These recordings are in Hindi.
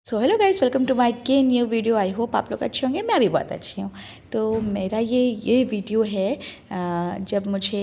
So hello guys, welcome to my के न्यू वीडियो। आई होप आप लोग अच्छे होंगे, मैं भी बहुत अच्छी हूँ। तो मेरा ये वीडियो है जब मुझे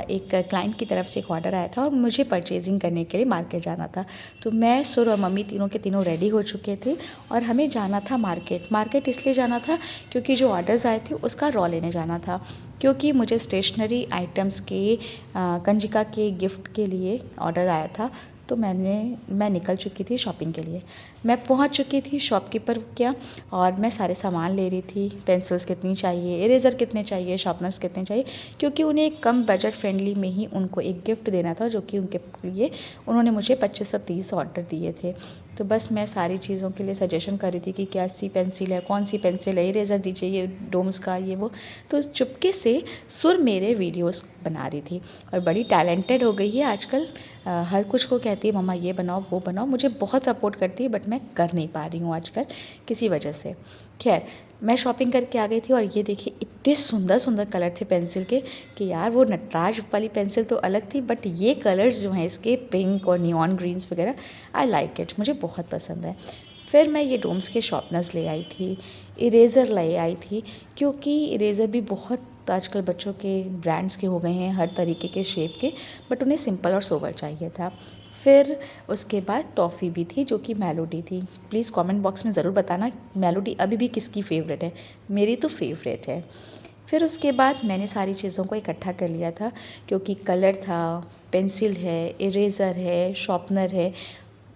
एक क्लाइंट की तरफ से एक ऑर्डर आया था और मुझे परचेजिंग करने के लिए मार्केट जाना था। तो मैं, सुर और मम्मी तीनों के तीनों रेडी हो चुके थे और हमें जाना था मार्केट इसलिए जाना था क्योंकि जो ऑर्डर्स आए थे उसका रॉ लेने जाना था। क्योंकि मुझे स्टेशनरी आइटम्स के कंजिका के गिफ्ट के लिए ऑर्डर आया था। तो मैं निकल चुकी थी शॉपिंग के लिए। मैं पहुंच चुकी थी शॉपकीपर क्या, और मैं सारे सामान ले रही थी। पेंसिल्स कितनी चाहिए, इरेज़र कितने चाहिए, शार्पनर्स कितने चाहिए, क्योंकि उन्हें एक कम बजट फ्रेंडली में ही उनको एक गिफ्ट देना था, जो कि उनके लिए उन्होंने मुझे 25 से 30 ऑर्डर दिए थे। तो बस मैं सारी चीज़ों के लिए सजेशन कर रही थी कि क्या सी पेंसिल है, कौन सी पेंसिल है, इरेज़र दीजिए, ये डोम्स का, ये वो। तो चुपके से सुर मेरे वीडियोस बना रही थी और बड़ी टैलेंटेड हो गई है आजकल। हर कुछ को कहती है मम्मा ये बनाओ वो बनाओ, मुझे बहुत सपोर्ट करती है, बट मैं कर नहीं पा रही हूँ आजकल किसी वजह से। खैर, मैं शॉपिंग करके आ गई थी और ये देखिए इतने सुंदर सुंदर कलर थे पेंसिल के कि यार वो नटराज वाली पेंसिल तो अलग थी, बट ये कलर्स जो हैं इसके, पिंक और नियॉन ग्रीन्स वगैरह, आई लाइक इट, मुझे बहुत पसंद है। फिर मैं ये डोम्स के शॉर्पनर्स ले आई थी, इरेज़र ले आई थी, क्योंकि इरेज़र भी बहुत आजकल बच्चों के ब्रांड्स के हो गए हैं, हर तरीके के शेप के, बट उन्हें सिंपल और सोबर चाहिए था। फिर उसके बाद टॉफ़ी भी थी जो कि मेलोडी थी। प्लीज़ कमेंट बॉक्स में ज़रूर बताना मेलोडी अभी भी किसकी फ़ेवरेट है। मेरी तो फेवरेट है। फिर उसके बाद मैंने सारी चीज़ों को इकट्ठा कर लिया था, क्योंकि कलर था, पेंसिल है, इरेज़र है, शॉर्पनर है,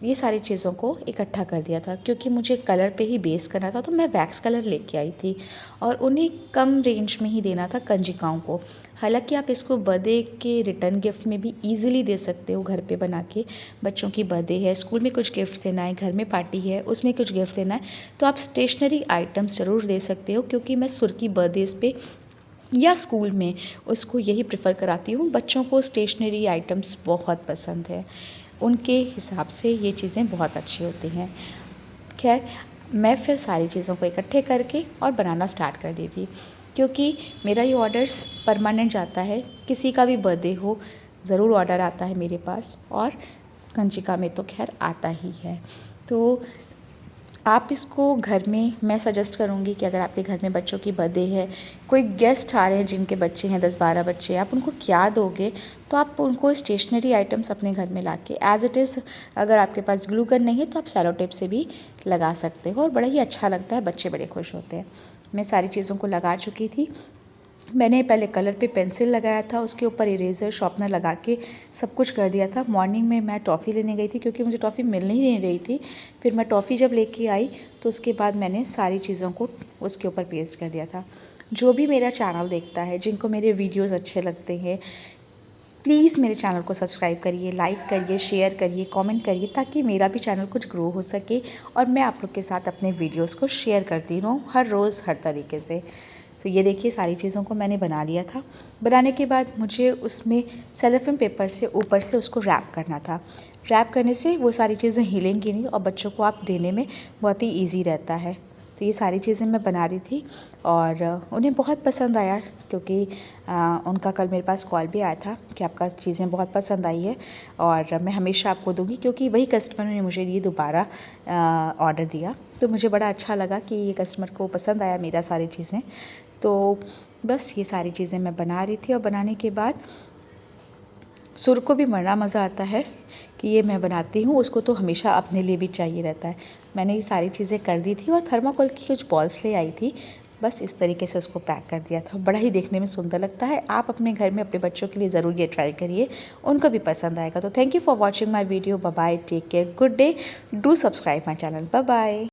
ये सारी चीज़ों को इकट्ठा कर दिया था। क्योंकि मुझे कलर पे ही बेस करना था, तो मैं वैक्स कलर लेके आई थी और उन्हें कम रेंज में ही देना था कंजिकाओं को। हालांकि आप इसको बर्थडे के रिटर्न गिफ्ट में भी इजीली दे सकते हो, घर पे बना के। बच्चों की बर्थडे है, स्कूल में कुछ गिफ्ट देना है, घर में पार्टी है उसमें कुछ गिफ्ट देना है, तो आप स्टेशनरी आइटम्स ज़रूर दे सकते हो। क्योंकि मैं सुर की बर्थडेज़ पे या स्कूल में उसको यही प्रेफर कराती हूँ। बच्चों को स्टेशनरी आइटम्स बहुत पसंद है, उनके हिसाब से ये चीज़ें बहुत अच्छी होती हैं। खैर, मैं फिर सारी चीज़ों को इकट्ठे करके और बनाना स्टार्ट कर दी थी, क्योंकि मेरा ये ऑर्डर्स परमानेंट जाता है। किसी का भी बर्थडे हो ज़रूर ऑर्डर आता है मेरे पास, और कंचिका में तो खैर आता ही है। तो आप इसको घर में, मैं सजेस्ट करूँगी कि अगर आपके घर में बच्चों की बर्थडे है, कोई गेस्ट आ रहे हैं जिनके बच्चे हैं 10-12 बच्चे, आप उनको क्या दोगे, तो आप उनको स्टेशनरी आइटम्स अपने घर में ला के एज़ इट इज़, अगर आपके पास ग्लू गन नहीं है तो आप सेलो टेप से भी लगा सकते हो और बड़ा ही अच्छा लगता है, बच्चे बड़े खुश होते हैं। मैं सारी चीज़ों को लगा चुकी थी। मैंने पहले कलर पे पेंसिल लगाया था, उसके ऊपर इरेज़र शार्पनर लगा के सब कुछ कर दिया था। मॉर्निंग में मैं टॉफ़ी लेने गई थी क्योंकि मुझे टॉफ़ी मिल ही नहीं रही थी। फिर मैं टॉफ़ी जब लेके आई तो उसके बाद मैंने सारी चीज़ों को उसके ऊपर पेस्ट कर दिया था। जो भी मेरा चैनल देखता है, जिनको मेरे वीडियोज़ अच्छे लगते हैं, प्लीज़ मेरे चैनल को सब्सक्राइब करिए, लाइक करिए, शेयर करिए, कमेंट करिए, ताकि मेरा भी चैनल कुछ ग्रो हो सके और मैं आप लोग के साथ अपने वीडियोस को शेयर करती रहूँ हर रोज़ हर तरीके से। तो ये देखिए सारी चीज़ों को मैंने बना लिया था। बनाने के बाद मुझे उसमें सेलोफेन पेपर से ऊपर से उसको रैप करना था। रैप करने से वो सारी चीज़ें हिलेंगी नहीं और बच्चों को आप देने में बहुत ही ईजी रहता है। तो ये सारी चीज़ें मैं बना रही थी और उन्हें बहुत पसंद आया, क्योंकि उनका कल मेरे पास कॉल भी आया था कि आपका चीज़ें बहुत पसंद आई है और मैं हमेशा आपको दूंगी, क्योंकि वही कस्टमर ने मुझे ये दोबारा ऑर्डर दिया। तो मुझे बड़ा अच्छा लगा कि ये कस्टमर को पसंद आया मेरा सारी चीज़ें। तो बस ये सारी चीज़ें मैं बना रही थी और बनाने के बाद सुर को भी बड़ा मज़ा आता है कि ये मैं बनाती हूँ, उसको तो हमेशा अपने लिए भी चाहिए रहता है। मैंने ये सारी चीज़ें कर दी थी और थर्माकोल की कुछ बॉल्स ले आई थी, बस इस तरीके से उसको पैक कर दिया था। बड़ा ही देखने में सुंदर लगता है। आप अपने घर में अपने बच्चों के लिए ज़रूर ये ट्राई करिए, उनको भी पसंद आएगा। तो thank you for watching my video. Bye bye, take care, good day, do subscribe my channel. Bye bye.